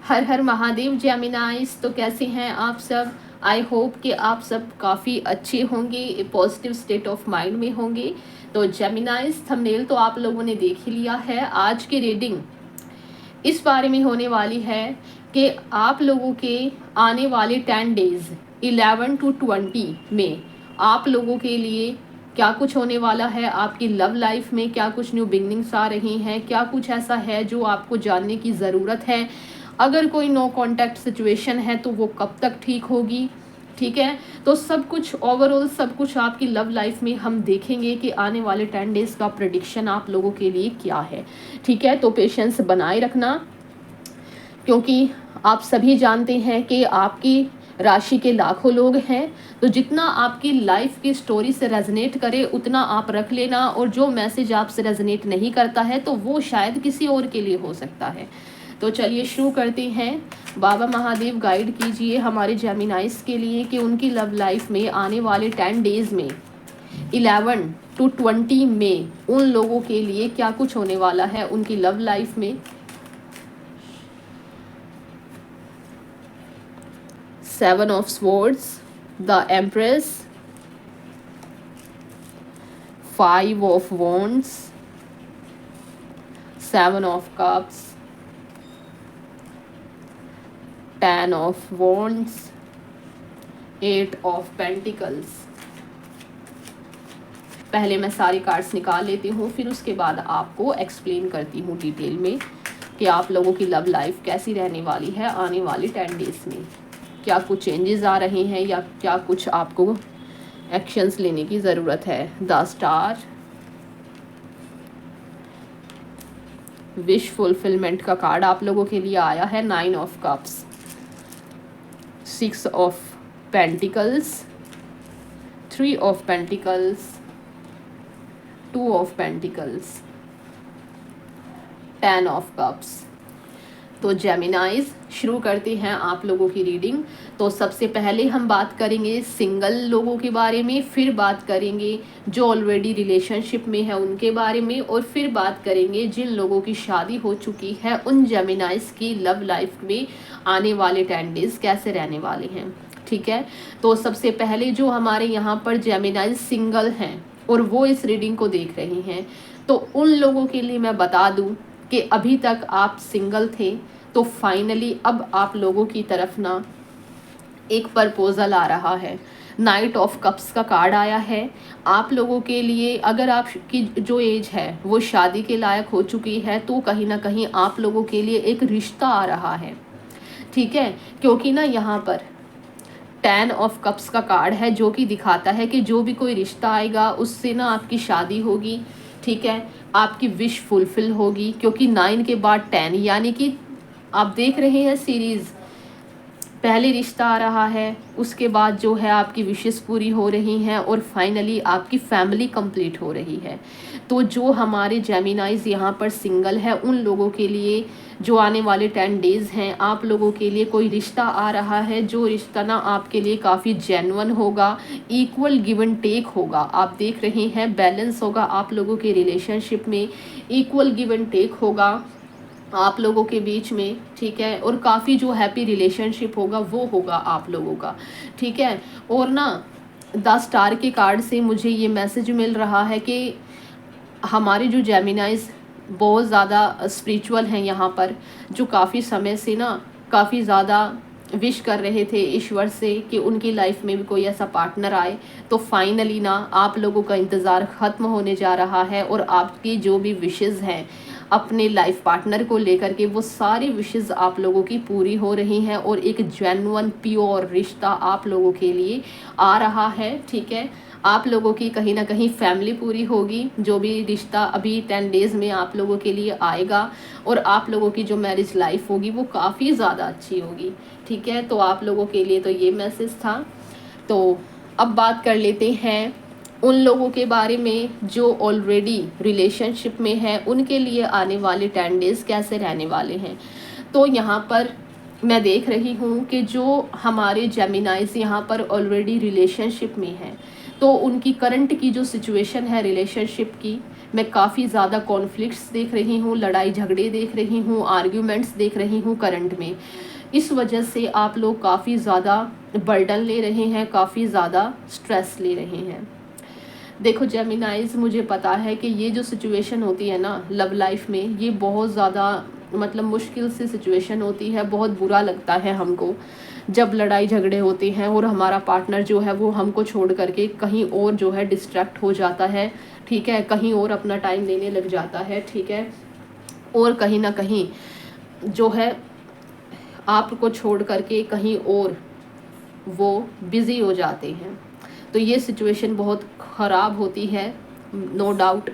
हर हर महादेव जेमिनाइज। तो कैसे हैं आप सब? आई होप कि आप सब काफ़ी अच्छे होंगे, पॉजिटिव स्टेट ऑफ माइंड में होंगे। तो जेमिनाइज, थंबनेल तो आप लोगों ने देख ही लिया है। आज की रीडिंग इस बारे में होने वाली है कि आप लोगों के आने वाले 10 डेज 11 to 20 में आप लोगों के लिए क्या कुछ होने वाला है। आपकी लव लाइफ में क्या कुछ न्यू बिगनिंग्स आ रही हैं, क्या कुछ ऐसा है जो आपको जानने की ज़रूरत है। अगर कोई नो कांटेक्ट सिचुएशन है तो वो कब तक ठीक होगी, ठीक है। तो सब कुछ ओवरऑल सब कुछ आपकी लव लाइफ में हम देखेंगे कि आने वाले 10 डेज का प्रेडिक्शन आप लोगों के लिए क्या है, ठीक है। तो पेशेंस बनाए रखना, क्योंकि आप सभी जानते हैं कि आपकी राशि के लाखों लोग हैं। तो जितना आपकी लाइफ की स्टोरी से रेजनेट करे उतना आप रख लेना, और जो मैसेज आपसे रेजनेट नहीं करता है तो वो शायद किसी और के लिए हो सकता है। तो चलिए शुरू करते हैं। बाबा महादेव गाइड कीजिए हमारे जेमिनाइज के लिए कि उनकी लव लाइफ में आने वाले 10 डेज में 11 to 20 में उन लोगों के लिए क्या कुछ होने वाला है उनकी लव लाइफ में। 7 of Swords, the Empress, 5 of Wands, 7 of Cups, 10 of Wands, 8 of Pentacles। पहले मैं सारी कार्ड्स निकाल लेती हूँ, फिर उसके बाद आपको एक्सप्लेन करती हूँ डिटेल में कि आप लोगों की लव लाइफ कैसी रहने वाली है आने वाली 10 डेज में। क्या कुछ चेंजेस आ रहे हैं या क्या कुछ आपको एक्शंस लेने की ज़रूरत है। द स्टार, विश फुलफिलमेंट का कार्ड आप लोगों के लिए आया है। 9 of cups, 6 of pentacles, 3 of pentacles, 2 of pentacles, 10 of cups. तो जेमिनाइज शुरू करते हैं आप लोगों की रीडिंग। तो सबसे पहले हम बात करेंगे सिंगल लोगों के बारे में, फिर बात करेंगे जो ऑलरेडी रिलेशनशिप में है उनके बारे में, और फिर बात करेंगे जिन लोगों की शादी हो चुकी है उन जेमिनाइज की लव लाइफ में आने वाले 10 डेज कैसे रहने वाले हैं, ठीक है। तो सबसे पहले जो हमारे यहाँ पर जेमिनाइज सिंगल हैं और वो इस रीडिंग को देख रहे हैं, तो उन लोगों के लिए मैं बता दूं कि अभी तक आप सिंगल थे तो फाइनली अब आप लोगों की तरफ ना एक प्रपोजल आ रहा है। नाइट ऑफ कप्स का कार्ड आया है आप लोगों के लिए। अगर आपकी जो एज है वो शादी के लायक हो चुकी है तो कहीं ना कहीं आप लोगों के लिए एक रिश्ता आ रहा है, ठीक है। क्योंकि ना यहाँ पर 10 ऑफ कप्स का कार्ड है जो कि दिखाता है कि जो भी कोई रिश्ता आएगा उससे ना आपकी शादी होगी, ठीक है। आपकी विश फुलफिल होगी, क्योंकि 9 के बाद 10, यानी कि आप देख रहे हैं सीरीज़, पहले रिश्ता आ रहा है, उसके बाद जो है आपकी विशेस पूरी हो रही हैं और फाइनली आपकी फैमिली कंप्लीट हो रही है। तो जो हमारे जेमिनाइज यहाँ पर सिंगल है उन लोगों के लिए जो आने वाले 10 डेज़ हैं आप लोगों के लिए कोई रिश्ता आ रहा है, जो रिश्ता ना आपके लिए काफ़ी जेन्युइन होगा, इक्वल गिव एंड टेक होगा। आप देख रहे हैं बैलेंस होगा आप लोगों के रिलेशनशिप में, इक्वल गिव एंड टेक होगा आप लोगों के बीच में, ठीक है। और काफ़ी जो हैप्पी रिलेशनशिप होगा वो होगा आप लोगों का, ठीक है। और ना द स्टार के कार्ड से मुझे ये मैसेज मिल रहा है कि हमारे जो जेमिनाइज बहुत ज़्यादा स्पिरिचुअल हैं यहाँ पर, जो काफ़ी समय से ना काफ़ी ज़्यादा विश कर रहे थे ईश्वर से कि उनकी लाइफ में भी कोई ऐसा पार्टनर आए। तो फाइनली ना आप लोगों का इंतज़ार ख़त्म होने जा रहा है और आपकी जो भी विशेज़ हैं अपने लाइफ पार्टनर को लेकर के वो सारी विशेज़ आप लोगों की पूरी हो रही हैं और एक जेन्युइन प्योर रिश्ता आप लोगों के लिए आ रहा है, ठीक है। आप लोगों की कहीं ना कहीं फैमिली पूरी होगी, जो भी रिश्ता अभी 10 डेज़ में आप लोगों के लिए आएगा, और आप लोगों की जो मैरिज लाइफ होगी वो काफ़ी ज़्यादा अच्छी होगी, ठीक है। तो आप लोगों के लिए तो ये मैसेज था। तो अब बात कर लेते हैं उन लोगों के बारे में जो ऑलरेडी रिलेशनशिप में है, उनके लिए आने वाले 10 डेज़ कैसे रहने वाले हैं। तो यहाँ पर मैं देख रही हूँ कि जो हमारे जेमिनाइज यहाँ पर ऑलरेडी रिलेशनशिप में हैं तो उनकी करंट की जो सिचुएशन है रिलेशनशिप की, मैं काफ़ी ज़्यादा कॉन्फ्लिक्ट्स देख रही हूँ, लड़ाई झगड़े देख रही हूँ, आर्ग्यूमेंट्स देख रही हूँ करंट में। इस वजह से आप लोग काफ़ी ज़्यादा बर्डन ले रहे हैं, काफ़ी ज़्यादा स्ट्रेस ले रहे हैं। देखो जेमिनाइज, मुझे पता है कि ये जो सिचुएशन होती है ना लव लाइफ में, ये बहुत ज़्यादा मतलब मुश्किल से सिचुएशन होती है। बहुत बुरा लगता है हमको जब लड़ाई झगड़े होते हैं और हमारा पार्टनर जो है वो हमको छोड़ करके कहीं और जो है डिस्ट्रैक्ट हो जाता है, ठीक है, कहीं और अपना टाइम देने लग जाता है, ठीक है, और कहीं ना कहीं जो है आपको छोड़ करके कहीं और वो बिज़ी हो जाते हैं। तो ये सिचुएशन बहुत ख़राब होती है, नो डाउट।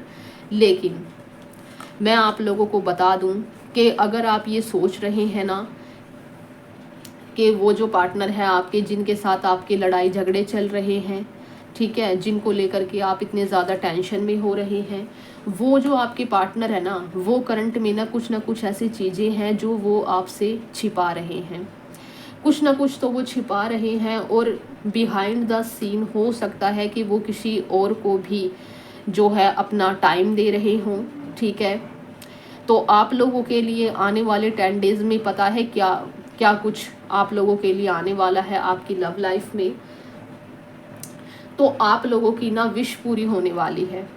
लेकिन मैं आप लोगों को बता दूं कि अगर आप ये सोच रहे हैं ना कि वो जो पार्टनर है आपके, जिनके साथ आपके लड़ाई झगड़े चल रहे हैं, ठीक है, जिनको लेकर के आप इतने ज़्यादा टेंशन में हो रहे हैं, वो जो आपके पार्टनर है ना, वो करंट में ना कुछ ऐसी चीज़ें हैं जो वो आपसे छिपा रहे हैं। कुछ ना कुछ तो वो छिपा रहे हैं और बिहाइंड द सीन हो सकता है कि वो किसी और को भी जो है अपना टाइम दे रहे हों, ठीक है। तो आप लोगों के लिए आने वाले 10 डेज़ में पता है क्या क्या कुछ आप लोगों के लिए आने वाला है आपकी लव लाइफ में। तो आप लोगों की ना विश पूरी होने वाली है।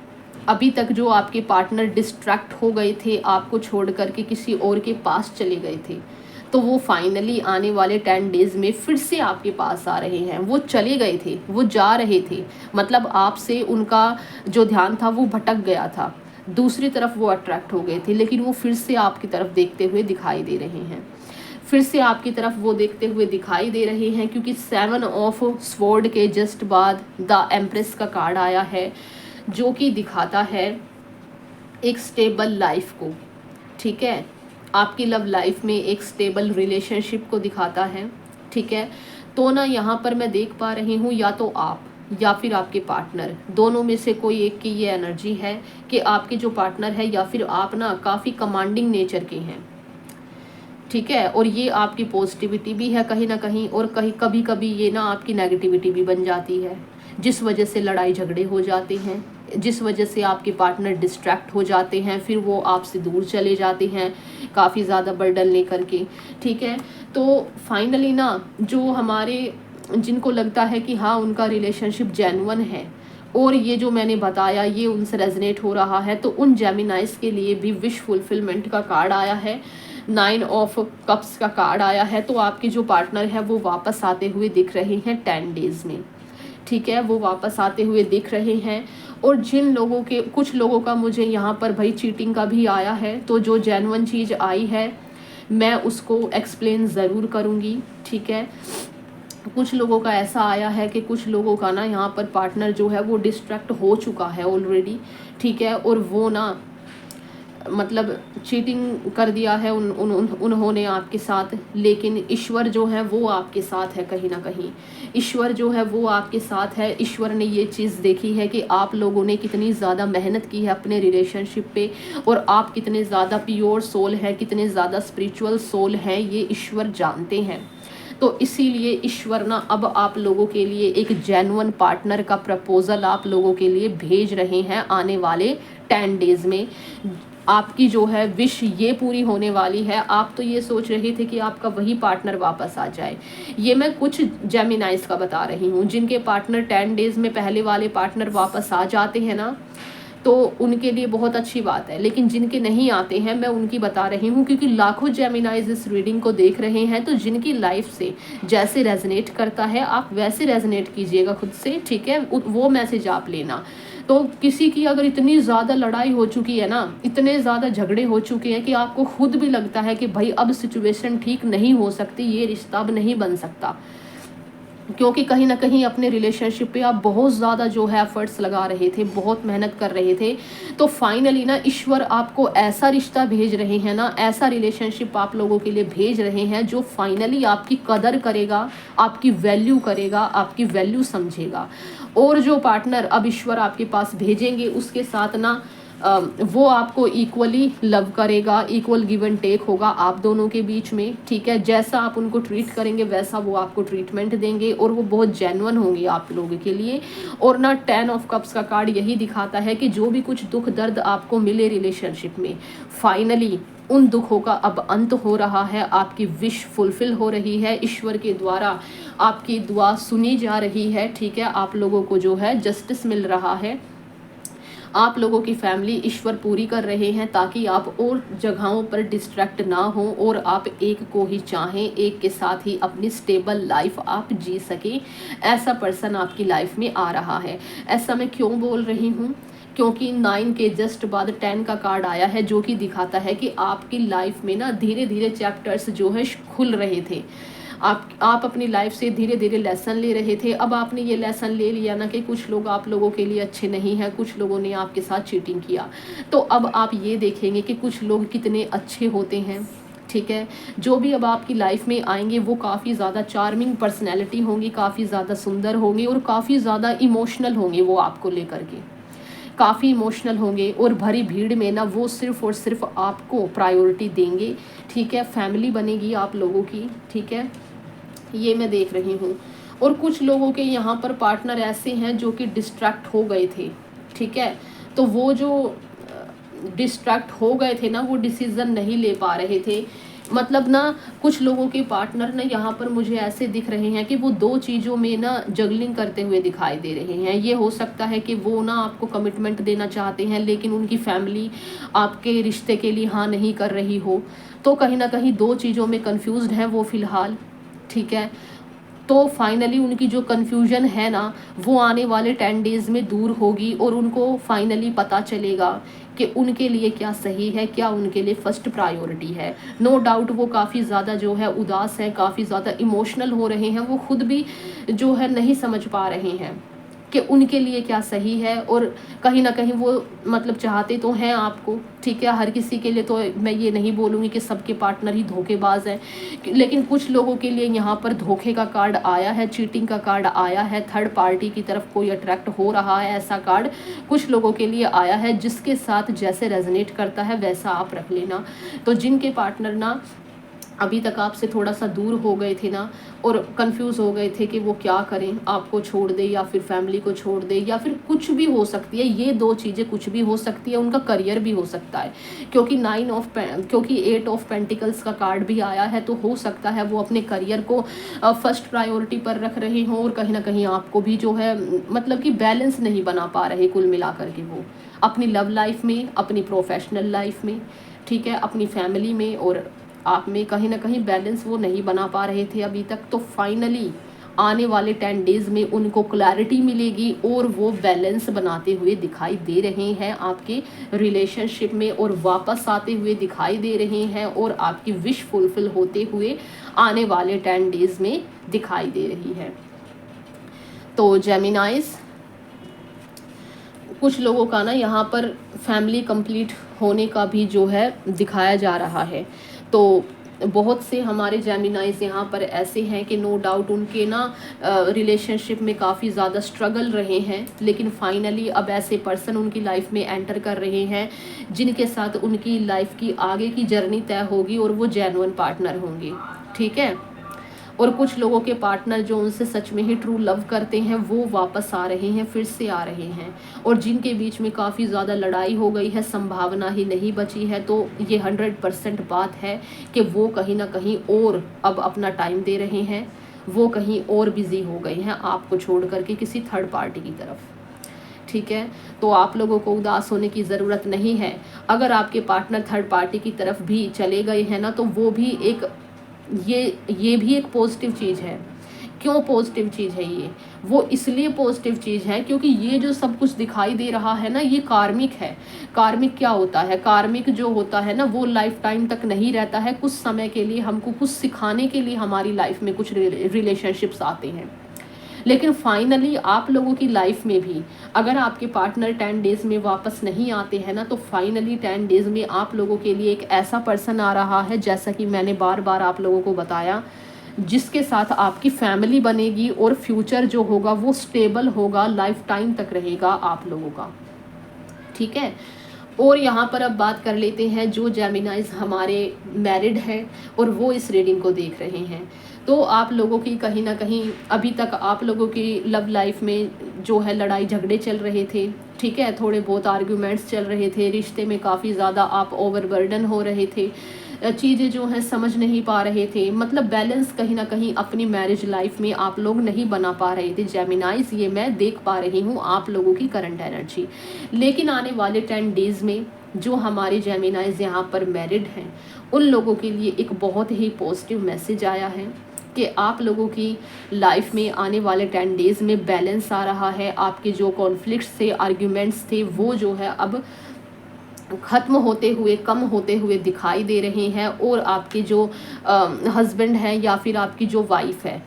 अभी तक जो आपके पार्टनर डिस्ट्रैक्ट हो गए थे, आपको छोड़ करके किसी और के पास चले गए थे, तो वो फाइनली आने वाले 10 डेज़ में फिर से आपके पास आ रहे हैं। वो चले गए थे, वो जा रहे थे, मतलब आपसे उनका जो ध्यान था वो भटक गया था, दूसरी तरफ वो अट्रैक्ट हो गए थे, लेकिन वो फिर से आपकी तरफ देखते हुए दिखाई दे रहे हैं, फिर से आपकी तरफ वो देखते हुए दिखाई दे रहे हैं। क्योंकि 7 ऑफ स्वॉर्ड के जस्ट बाद द एम्प्रेस का कार्ड आया है, जो कि दिखाता है एक स्टेबल लाइफ को, ठीक है, आपकी लव लाइफ में एक स्टेबल रिलेशनशिप को दिखाता है, ठीक है। तो ना यहाँ पर मैं देख पा रही हूँ या तो आप या फिर आपके पार्टनर, दोनों में से कोई एक की ये एनर्जी है कि आपके जो पार्टनर है या फिर आप ना काफ़ी कमांडिंग नेचर के हैं, ठीक है, और ये आपकी पॉजिटिविटी भी है कहीं ना कहीं, और कहीं कभी कभी ये ना आपकी नेगेटिविटी भी बन जाती है, जिस वजह से लड़ाई झगड़े हो जाते हैं, जिस वजह से आपके पार्टनर डिस्ट्रैक्ट हो जाते हैं, फिर वो आपसे दूर चले जाते हैं काफ़ी ज़्यादा बर्डन लेकर के, ठीक है। तो फाइनली ना जो हमारे जिनको लगता है कि हाँ उनका रिलेशनशिप जेन्युइन है और ये जो मैंने बताया ये उनसे रेजनेट हो रहा है, तो उन जेमिनाइज के लिए भी विश फुलफिलमेंट का कार्ड आया है, 9 ऑफ कप्स का कार्ड आया है। तो आपके जो पार्टनर है वो वापस आते हुए दिख रहे हैं 10 डेज़ में, ठीक है, वो वापस आते हुए दिख रहे हैं। और जिन लोगों के, कुछ लोगों का मुझे यहाँ पर भाई चीटिंग का भी आया है, तो जो जेन्युइन चीज़ आई है मैं उसको एक्सप्लेन ज़रूर करूँगी, ठीक है। कुछ लोगों का ऐसा आया है कि कुछ लोगों का ना यहाँ पर पार्टनर जो है वो डिस्ट्रैक्ट हो चुका है ऑलरेडी, ठीक है, और वो ना मतलब चीटिंग कर दिया है उन्होंने आपके साथ, लेकिन ईश्वर जो है वो आपके साथ है कहीं ना कहीं, ईश्वर जो है वो आपके साथ है। ईश्वर ने ये चीज़ देखी है कि आप लोगों ने कितनी ज़्यादा मेहनत की है अपने रिलेशनशिप पे, और आप कितने ज़्यादा प्योर सोल हैं, कितने ज़्यादा स्पिरिचुअल सोल हैं, ये ईश्वर जानते हैं। तो इसीलिए ईश्वर ना अब आप लोगों के लिए एक जेन्युइन पार्टनर का प्रपोजल आप लोगों के लिए भेज रहे हैं आने वाले 10 डेज़ में। आपकी जो है विश ये पूरी होने वाली है। आप तो ये सोच रहे थे कि आपका वही पार्टनर वापस आ जाए, ये मैं कुछ जेमिनाइज का बता रही हूँ, जिनके पार्टनर 10 डेज़ में पहले वाले पार्टनर वापस आ जाते हैं ना, तो उनके लिए बहुत अच्छी बात है। लेकिन जिनके नहीं आते हैं मैं उनकी बता रही हूँ, क्योंकि लाखों जेमिनाइज इस रीडिंग को देख रहे हैं, तो जिनकी लाइफ से जैसे रेजनेट करता है आप वैसे रेजनेट कीजिएगा खुद से, ठीक है, वो मैसेज आप लेना। तो किसी की अगर इतनी ज़्यादा लड़ाई हो चुकी है ना, इतने ज़्यादा झगड़े हो चुके हैं कि आपको खुद भी लगता है कि भाई अब सिचुएशन ठीक नहीं हो सकती, ये रिश्ता अब नहीं बन सकता, क्योंकि कहीं ना कहीं अपने रिलेशनशिप पे आप बहुत ज़्यादा जो है एफर्ट्स लगा रहे थे, बहुत मेहनत कर रहे थे, तो फाइनली ना ईश्वर आपको ऐसा रिश्ता भेज रहे हैं ना, ऐसा रिलेशनशिप आप लोगों के लिए भेज रहे हैं जो फाइनली आपकी कदर करेगा, आपकी वैल्यू करेगा, आपकी वैल्यू समझेगा। और जो पार्टनर अब ईश्वर आपके पास भेजेंगे उसके साथ ना वो आपको इक्वली लव करेगा, इक्वल गिव एंड टेक होगा आप दोनों के बीच में, ठीक है। जैसा आप उनको ट्रीट करेंगे वैसा वो आपको ट्रीटमेंट देंगे, और वो बहुत जेन्युइन होंगे आप लोगों के लिए। और ना 10 ऑफ कप्स का कार्ड यही दिखाता है कि जो भी कुछ दुख दर्द आपको मिले रिलेशनशिप में, फाइनली उन दुखों का अब अंत हो रहा है, आपकी विश फुलफिल हो रही है, ईश्वर के द्वारा आपकी दुआ सुनी जा रही है, ठीक है। आप लोगों को जो है जस्टिस मिल रहा है, आप लोगों की फैमिली ईश्वर पूरी कर रहे हैं ताकि आप और जगहों पर डिस्ट्रैक्ट ना हो और आप एक को ही चाहें, एक के साथ ही अपनी स्टेबल लाइफ आप जी सकें। ऐसा पर्सन आपकी लाइफ में आ रहा है। ऐसा मैं क्यों बोल रही हूँ, क्योंकि 9 के जस्ट बाद 10 का कार्ड आया है, जो कि दिखाता है कि आपकी लाइफ में ना धीरे धीरे चैप्टर्स जो है खुल रहे थे। आप अपनी लाइफ से धीरे धीरे लेसन ले रहे थे। अब आपने ये लेसन ले लिया ना कि कुछ लोग आप लोगों के लिए अच्छे नहीं हैं, कुछ लोगों ने आपके साथ चीटिंग किया, तो अब आप ये देखेंगे कि कुछ लोग कितने अच्छे होते हैं, ठीक है। जो भी अब आपकी लाइफ में आएंगे वो काफ़ी ज़्यादा चार्मिंग पर्सनैलिटी होंगी, काफ़ी ज़्यादा सुंदर होंगे और काफ़ी ज़्यादा इमोशनल होंगे। वो आपको लेकर के काफ़ी इमोशनल होंगे और भरी भीड़ में ना वो सिर्फ़ और सिर्फ आपको प्रायोरिटी देंगे, ठीक है। फैमिली बनेगी आप लोगों की, ठीक है, ये मैं देख रही हूँ। और कुछ लोगों के यहाँ पर पार्टनर ऐसे हैं जो कि डिस्ट्रैक्ट हो गए थे, ठीक है। तो वो जो डिस्ट्रैक्ट हो गए थे ना, वो डिसीज़न नहीं ले पा रहे थे। मतलब ना कुछ लोगों के पार्टनर ना यहाँ पर मुझे ऐसे दिख रहे हैं कि वो दो चीज़ों में ना जगलिंग करते हुए दिखाई दे रहे हैं। ये हो सकता है कि वो ना आपको कमिटमेंट देना चाहते हैं, लेकिन उनकी फैमिली आपके रिश्ते के लिए हाँ नहीं कर रही हो, तो कहीं ना कहीं दो चीज़ों में कंफ्यूज्ड हैं वो फ़िलहाल, ठीक है। तो फाइनली उनकी जो कन्फ्यूजन है ना, वो आने वाले 10 डेज़ में दूर होगी और उनको फाइनली पता चलेगा कि उनके लिए क्या सही है, क्या उनके लिए फर्स्ट प्रायोरिटी है। नो डाउट वो काफ़ी ज़्यादा जो है उदास हैं, काफ़ी ज़्यादा इमोशनल हो रहे हैं। वो खुद भी जो है नहीं समझ पा रहे हैं कि उनके लिए क्या सही है, और कहीं ना कहीं वो मतलब चाहते तो हैं आपको, ठीक है। हर किसी के लिए तो मैं ये नहीं बोलूँगी कि सबके पार्टनर ही धोखेबाज हैं, लेकिन कुछ लोगों के लिए यहाँ पर धोखे का कार्ड आया है, चीटिंग का कार्ड आया है, थर्ड पार्टी की तरफ कोई अट्रैक्ट हो रहा है, ऐसा कार्ड कुछ लोगों के लिए आया है। जिसके साथ जैसे रेजोनेट करता है वैसा आप रख लेना। तो जिनके पार्टनर ना अभी तक आपसे थोड़ा सा दूर हो गए थे ना, और कंफ्यूज हो गए थे कि वो क्या करें, आपको छोड़ दे या फिर फैमिली को छोड़ दे, या फिर कुछ भी हो सकती है, ये दो चीज़ें कुछ भी हो सकती है, उनका करियर भी हो सकता है। क्योंकि 8 ऑफ पेंटिकल्स का कार्ड भी आया है, तो हो सकता है वो अपने करियर को फर्स्ट प्रायोरिटी पर रख रहे हों, और कहीं ना कहीं आपको भी जो है मतलब कि बैलेंस नहीं बना पा रहे कुल मिला करके वो अपनी लव लाइफ में, अपनी प्रोफेशनल लाइफ में, ठीक है, अपनी फैमिली में और आप में कहीं ना कहीं बैलेंस वो नहीं बना पा रहे थे अभी तक। तो फाइनली आने वाले 10 डेज़ में उनको क्लैरिटी मिलेगी और वो बैलेंस बनाते हुए दिखाई दे रहे हैं आपके रिलेशनशिप में, और वापस आते हुए दिखाई दे रहे हैं, और आपकी विश फुलफिल होते हुए आने वाले 10 डेज़ में दिखाई दे रही है। तो जेमिनाइज, कुछ लोगों का ना यहाँ पर फैमिली कंप्लीट होने का भी जो है दिखाया जा रहा है। तो बहुत से हमारे जेमिनाइज यहाँ पर ऐसे हैं कि नो डाउट उनके ना रिलेशनशिप में काफ़ी ज़्यादा स्ट्रगल रहे हैं, लेकिन फाइनली अब ऐसे पर्सन उनकी लाइफ में एंटर कर रहे हैं जिनके साथ उनकी लाइफ की आगे की जर्नी तय होगी, और वो जेन्युइन पार्टनर होंगे, ठीक है। और कुछ लोगों के पार्टनर जो उनसे सच में ही ट्रू लव करते हैं वो वापस आ रहे हैं, फिर से आ रहे हैं, और जिनके बीच में काफ़ी ज़्यादा लड़ाई हो गई है, संभावना ही नहीं बची है, तो ये 100% बात है कि वो कहीं ना कहीं और अब अपना टाइम दे रहे हैं, वो कहीं और बिजी हो गए हैं आपको छोड़ करके किसी थर्ड पार्टी की तरफ, ठीक है। तो आप लोगों को उदास होने की ज़रूरत नहीं है। अगर आपके पार्टनर थर्ड पार्टी की तरफ भी चले गए हैं ना, तो वो भी एक ये भी एक पॉजिटिव चीज़ है। क्यों पॉजिटिव चीज़ है ये? वो इसलिए पॉजिटिव चीज़ है क्योंकि ये जो सब कुछ दिखाई दे रहा है ना, ये कार्मिक है। कार्मिक क्या होता है? कार्मिक जो होता है ना, वो लाइफ टाइम तक नहीं रहता है, कुछ समय के लिए हमको कुछ सिखाने के लिए हमारी लाइफ में कुछ रिलेशनशिप्स आते हैं। लेकिन फाइनली आप लोगों की लाइफ में भी अगर आपके पार्टनर 10 डेज़ में वापस नहीं आते हैं ना, तो फाइनली 10 डेज़ में आप लोगों के लिए एक ऐसा पर्सन आ रहा है, जैसा कि मैंने बार बार आप लोगों को बताया, जिसके साथ आपकी फैमिली बनेगी और फ्यूचर जो होगा वो स्टेबल होगा, लाइफ टाइम तक रहेगा आप लोगों का, ठीक है। और यहाँ पर अब बात कर लेते हैं जो जेमिनाइज हमारे मैरिड हैं और वो इस रीडिंग को देख रहे हैं। तो आप लोगों की कहीं ना कहीं अभी तक आप लोगों की लव लाइफ में जो है लड़ाई झगड़े चल रहे थे, ठीक है, थोड़े बहुत आर्ग्यूमेंट्स चल रहे थे, रिश्ते में काफ़ी ज़्यादा आप ओवरबर्डन हो रहे थे, चीज़ें जो हैं समझ नहीं पा रहे थे, मतलब बैलेंस कहीं ना कहीं अपनी मैरिज लाइफ में आप लोग नहीं बना पा रहे थे जेमिनाइज, ये मैं देख पा रही हूँ आप लोगों की करंट एनर्जी। लेकिन आने वाले 10 डेज़ में जो हमारे जेमिनाइज यहाँ पर मैरिड हैं उन लोगों के लिए एक बहुत ही पॉजिटिव मैसेज आया है कि आप लोगों की लाइफ में आने वाले 10 डेज़ में बैलेंस आ रहा है। आपके जो कॉन्फ्लिक्ट्स थे, आर्ग्यूमेंट्स थे, वो जो है अब ख़त्म होते हुए, कम होते हुए दिखाई दे रहे हैं। और आपके जो हस्बैंड हैं या फिर आपकी जो वाइफ है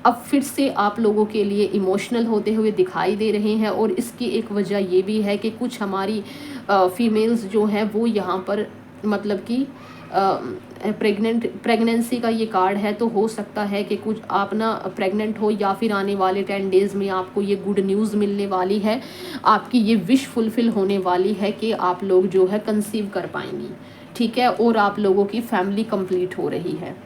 अब फिर से आप लोगों के लिए इमोशनल होते हुए दिखाई दे रहे हैं। और इसकी एक वजह ये भी है कि कुछ हमारी फीमेल्स जो हैं वो यहाँ पर मतलब कि प्रेगनेंसी का ये कार्ड है, तो हो सकता है कि कुछ आप ना प्रेग्नेंट हो या फिर आने वाले 10 डेज़ में आपको ये गुड न्यूज़ मिलने वाली है, आपकी ये विश फुलफ़िल होने वाली है कि आप लोग जो है कंसीव कर पाएंगी, ठीक है। और आप लोगों की फैमिली कंप्लीट हो रही है,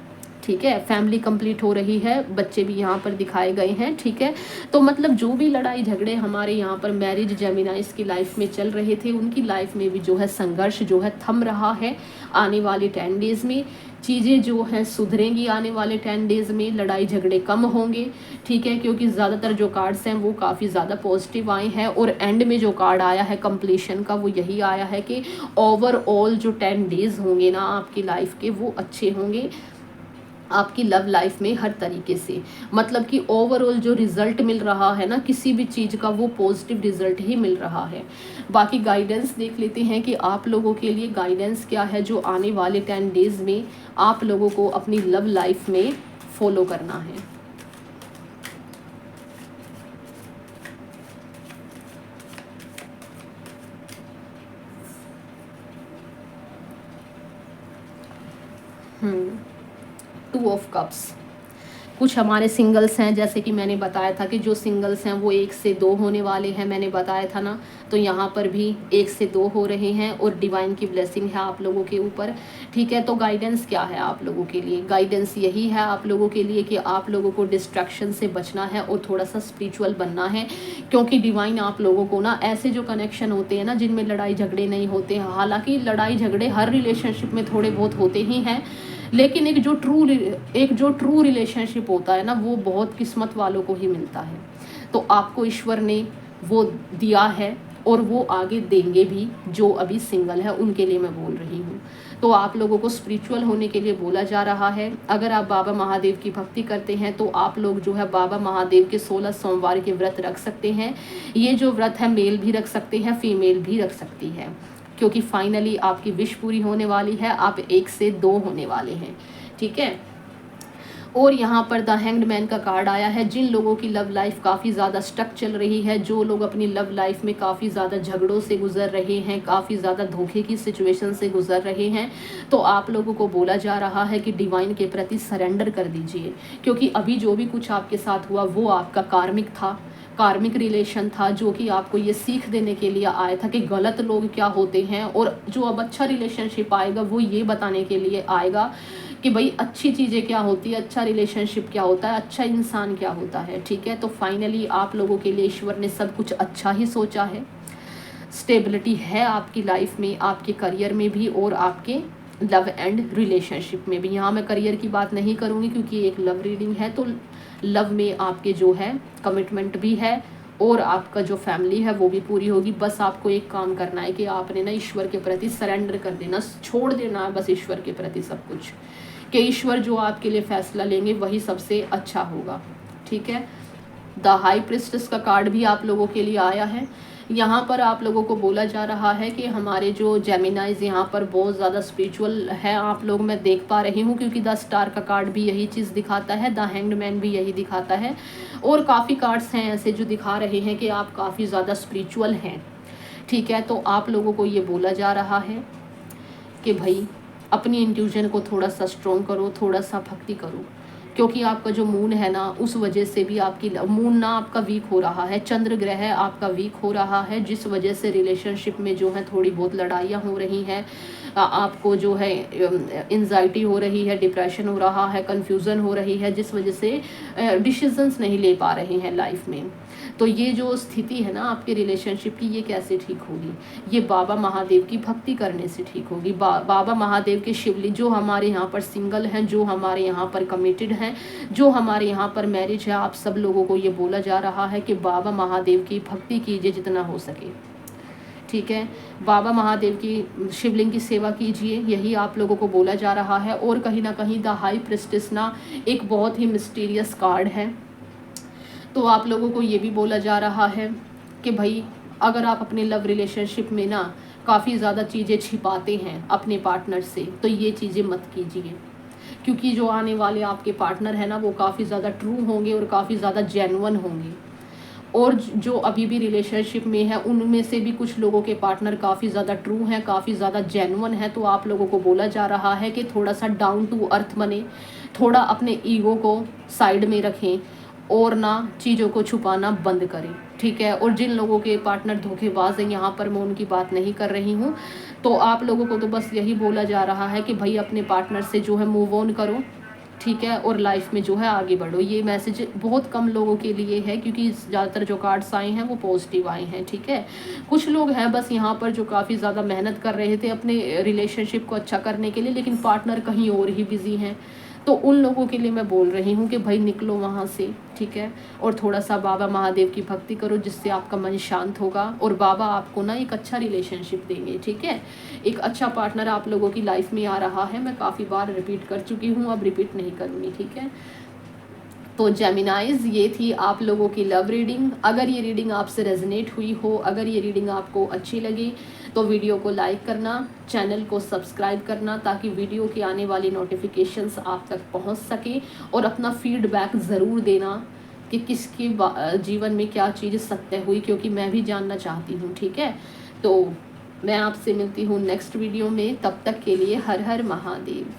ठीक है, फैमिली कंप्लीट हो रही है, बच्चे भी यहाँ पर दिखाए गए हैं, ठीक है। तो मतलब जो भी लड़ाई झगड़े हमारे यहाँ पर मैरिज जेमिनाइज की लाइफ में चल रहे थे उनकी लाइफ में भी जो है संघर्ष जो है थम रहा है। आने वाले 10 डेज़ में चीज़ें जो हैं सुधरेंगी, आने वाले 10 डेज़ में लड़ाई झगड़े कम होंगे, ठीक है, क्योंकि ज़्यादातर जो कार्ड्स हैं वो काफ़ी ज़्यादा पॉजिटिव आए हैं। और एंड में जो कार्ड आया है कंप्लीशन का वो यही आया है कि ओवरऑल जो 10 डेज़ होंगे ना आपकी लाइफ के वो अच्छे होंगे आपकी लव लाइफ में हर तरीके से, मतलब कि ओवरऑल जो रिजल्ट मिल रहा है ना किसी भी चीज़ का वो पॉजिटिव रिजल्ट ही मिल रहा है। बाकी गाइडेंस देख लेते हैं कि आप लोगों के लिए गाइडेंस क्या है जो आने वाले 10 डेज़ में आप लोगों को अपनी लव लाइफ में फॉलो करना है। टू ऑफ कप्स, कुछ हमारे सिंगल्स हैं, जैसे कि मैंने बताया था कि जो सिंगल्स हैं वो 1 से 2 होने वाले हैं, मैंने बताया था ना, तो यहाँ पर भी 1 से 2 हो रहे हैं और डिवाइन की ब्लेसिंग है आप लोगों के ऊपर, ठीक है। तो गाइडेंस क्या है आप लोगों के लिए? गाइडेंस यही है आप लोगों के लिए कि आप लोगों को डिस्ट्रैक्शन से बचना है और थोड़ा सा स्पिरिचुअल बनना है, क्योंकि डिवाइन आप लोगों को ना ऐसे जो कनेक्शन होते हैं ना जिनमें लड़ाई झगड़े नहीं होते हैं, हालांकि लड़ाई झगड़े हर रिलेशनशिप में थोड़े बहुत होते ही हैं, लेकिन एक जो ट्रू रिलेशनशिप होता है ना वो बहुत किस्मत वालों को ही मिलता है। तो आपको ईश्वर ने वो दिया है और वो आगे देंगे भी, जो अभी सिंगल है उनके लिए मैं बोल रही हूँ। तो आप लोगों को स्पिरिचुअल होने के लिए बोला जा रहा है। अगर आप बाबा महादेव की भक्ति करते हैं तो आप लोग जो है बाबा महादेव के 16 सोमवार के व्रत रख सकते हैं। ये जो व्रत है मेल भी रख सकते हैं, फीमेल भी रख सकती है, क्योंकि फाइनली आपकी विश पूरी होने वाली है, आप 1 से 2 होने वाले हैं, ठीक है। और यहाँ पर द हैंग्ड मैन का कार्ड आया है। जिन लोगों की लव लाइफ काफ़ी ज़्यादा स्टक चल रही है, जो लोग अपनी लव लाइफ में काफ़ी ज़्यादा झगड़ों से गुजर रहे हैं, काफ़ी ज़्यादा धोखे की सिचुएशन से गुजर रहे हैं, तो आप लोगों को बोला जा रहा है कि डिवाइन के प्रति सरेंडर कर दीजिए, क्योंकि अभी जो भी कुछ आपके साथ हुआ वो आपका कार्मिक रिलेशन था, जो कि आपको ये सीख देने के लिए आया था कि गलत लोग क्या होते हैं, और जो अब अच्छा रिलेशनशिप आएगा वो ये बताने के लिए आएगा कि भाई अच्छी चीज़ें क्या होती है, अच्छा रिलेशनशिप क्या होता है, अच्छा इंसान क्या होता है, ठीक है। तो फाइनली आप लोगों के लिए ईश्वर ने सब कुछ अच्छा ही सोचा है। स्टेबिलिटी है आपकी लाइफ में, आपके करियर में भी और आपके लव एंड रिलेशनशिप में भी। यहाँ मैं करियर की बात नहीं करूँगी क्योंकि एक लव रीडिंग है, तो लव में आपके जो है कमिटमेंट भी है और आपका जो फैमिली है वो भी पूरी होगी। बस आपको एक काम करना है कि आपने ना ईश्वर के प्रति सरेंडर कर देना, छोड़ देना है बस ईश्वर के प्रति सब कुछ, कि ईश्वर जो आपके लिए फैसला लेंगे वही सबसे अच्छा होगा, ठीक है। द हाई प्रिस्टेस का कार्ड भी आप लोगों के लिए आया है। यहाँ पर आप लोगों को बोला जा रहा है कि हमारे जो जेमिनाइज यहाँ पर बहुत ज़्यादा स्पिरिचुअल है आप लोग, मैं देख पा रही हूँ, क्योंकि द स्टार का कार्ड भी यही चीज़ दिखाता है, द हैंग्ड मैन भी यही दिखाता है, और काफ़ी कार्ड्स हैं ऐसे जो दिखा रहे हैं कि आप काफ़ी ज़्यादा स्पिरिचुअल हैं, ठीक है। तो आप लोगों को ये बोला जा रहा है कि भाई अपनी इंट्यूजन को थोड़ा सा स्ट्रॉन्ग करो, थोड़ा सा भक्ति करो, क्योंकि आपका जो मून है ना, उस वजह से भी आपकी मून ना आपका वीक हो रहा है, चंद्र ग्रह आपका वीक हो रहा है, जिस वजह से रिलेशनशिप में जो है थोड़ी बहुत लड़ाइयाँ हो रही हैं, आपको जो है एंजाइटी हो रही है, डिप्रेशन हो रहा है, कन्फ्यूज़न हो रही है, जिस वजह से डिसीजंस नहीं ले पा रहे हैं लाइफ में। तो ये जो स्थिति है ना आपके रिलेशनशिप की, ये कैसे ठीक होगी? ये बाबा महादेव की भक्ति करने से ठीक होगी। बाबा महादेव के शिवलिंग, जो हमारे यहाँ पर सिंगल हैं, जो हमारे यहाँ पर कमिटेड हैं, जो हमारे यहाँ पर मैरिज है, आप सब लोगों को ये बोला जा रहा है कि बाबा महादेव की भक्ति कीजिए जितना हो सके, ठीक है। बाबा महादेव की शिवलिंग की सेवा कीजिए, यही आप लोगों को बोला जा रहा है। और कहीं ना कहीं द हाई प्रिस्टेस ना एक बहुत ही मिस्टीरियस कार्ड है, तो आप लोगों को ये भी बोला जा रहा है कि भाई अगर आप अपने लव रिलेशनशिप में ना काफ़ी ज़्यादा चीज़ें छिपाते हैं अपने पार्टनर से, तो ये चीज़ें मत कीजिए, क्योंकि जो आने वाले आपके पार्टनर हैं ना, वो काफ़ी ज़्यादा ट्रू होंगे और काफ़ी ज़्यादा जेन्युइन होंगे। और जो अभी भी रिलेशनशिप में है, उनमें से भी कुछ लोगों के पार्टनर काफ़ी ज़्यादा ट्रू हैं, काफ़ी ज़्यादा जेन्युइन है। तो आप लोगों को बोला जा रहा है कि थोड़ा सा डाउन टू अर्थ बने, थोड़ा अपने ईगो को साइड में रखें और ना चीज़ों को छुपाना बंद करें, ठीक है। और जिन लोगों के पार्टनर धोखेबाज हैं, यहाँ पर मैं उनकी बात नहीं कर रही हूँ, तो आप लोगों को तो बस यही बोला जा रहा है कि भाई अपने पार्टनर से जो है मूव ऑन करो, ठीक है, और लाइफ में जो है आगे बढ़ो। ये मैसेज बहुत कम लोगों के लिए है, क्योंकि ज़्यादातर जो कार्ड्स आए हैं वो पॉजिटिव आए हैं, ठीक है। कुछ लोग हैं बस यहाँ पर जो काफ़ी ज़्यादा मेहनत कर रहे थे अपने रिलेशनशिप को अच्छा करने के लिए, लेकिन पार्टनर कहीं और ही बिजी हैं। तो उन लोगों के लिए मैं बोल रही हूँ कि भाई निकलो वहाँ से, ठीक है, और थोड़ा सा बाबा महादेव की भक्ति करो, जिससे आपका मन शांत होगा और बाबा आपको ना एक अच्छा रिलेशनशिप देंगे, ठीक है। एक अच्छा पार्टनर आप लोगों की लाइफ में आ रहा है। मैं काफ़ी बार रिपीट कर चुकी हूँ, अब रिपीट नहीं करूँगी, ठीक है। तो जेमिनाइज, ये थी आप लोगों की लव रीडिंग। अगर ये रीडिंग आपसे रेजोनेट हुई हो, अगर ये रीडिंग आपको अच्छी लगी, तो वीडियो को लाइक करना, चैनल को सब्सक्राइब करना, ताकि वीडियो की आने वाली नोटिफिकेशंस आप तक पहुंच सके। और अपना फीडबैक ज़रूर देना कि किसके जीवन में क्या चीज़ सत्य हुई, क्योंकि मैं भी जानना चाहती हूँ, ठीक है। तो मैं आपसे मिलती हूँ नेक्स्ट वीडियो में, तब तक के लिए हर हर महादेव।